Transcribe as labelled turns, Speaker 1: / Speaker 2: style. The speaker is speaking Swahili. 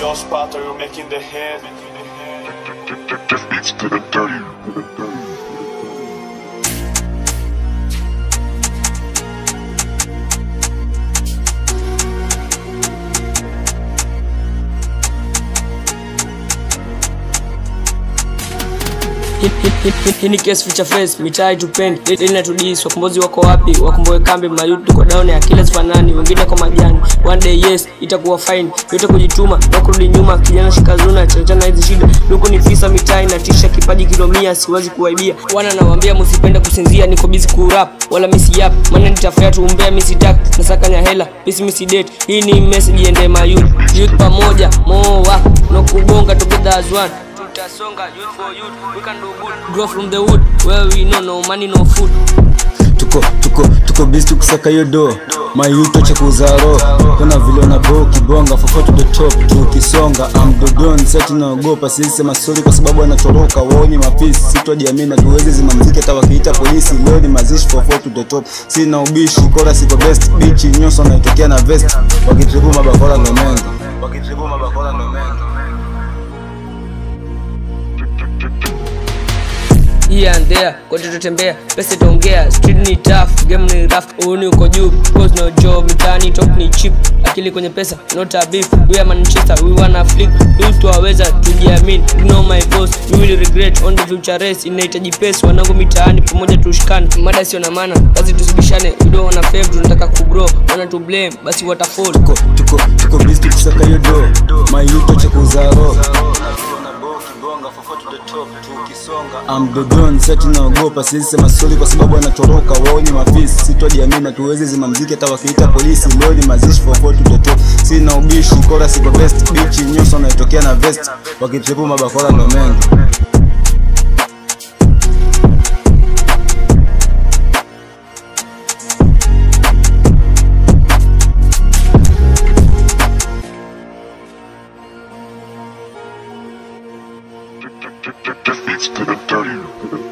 Speaker 1: your spot, are you making the hit?
Speaker 2: Give beats to the dirty.
Speaker 3: Hii ni case feature face, mitai tupendi ili natudisi, wakombozi wako wapi, wakomboe kambi, mayutu tuko down ya kila sifanani, wengine kwa majani, one day yes, itakuwa fine, yote kujituma, na kurudi nyuma, kijana shikazuna, chachana hizi shida, luku ni fisa mitai, natisha kipaji kilomia, siwazi kuwaibia, wana nawambia musipenda kusinzia, niko busy kurap, wala misi yap, mana nitafaya tuumbea misi tak, nasakanya hela, misi date, hii ni message ende mayutu, youth pamoja, moa, no kubonga together as one. Songa, youth for youth, we can do good. Grow from the wood, where we know no money, no food.
Speaker 4: Tuko busy tukusaka hiyo do. Mayuto cha kuzaro. Kuna vile unabo kibonga for to the top tukisonga. I'm the don, seti naogopa sisi masori kwa sababu anatoroka. Wao ni mafisi, sitojiamini tuweze zimamziki hata wakiita polisi. Leo ni mazishi for to the top. Sina ubishi, kora siko best bitch, nyoso naitokea na vest. Wakitribu mabakora ndo mengi.
Speaker 3: Here and there, kote tutembea, pesa itaongea, street ni tough, game ni rough, uoni uko juu, cause no job, mitani talk ni cheap, akili kwenye pesa, not a beef, we are Manchester, we wanna flick, youth tuwaweza, tujiamini, you know my boss, you will regret, on the future race, inahitaji pace, wanangu mitaani, pamoja tushikane, mada sio na maana, basi tusibishane, we don't wanna fame, tunataka kugrow, wanna to blame, basi watafall.
Speaker 4: Tuko busy tukusaka hiyo do, mayuto cha kuzaro. I'm the don, seti naogopa sisi masoli kwa sababu anatoroka. Wao ni mafisi, sitojiamini tuweze zimamziki hata wakiita polisi. Leo ni mazishi for to the top. Sina ubishi, kora siko best bitch, nyoso naitokea na vest. Wakitripu mabakora ndo mengi.
Speaker 2: Give beats to the dirty.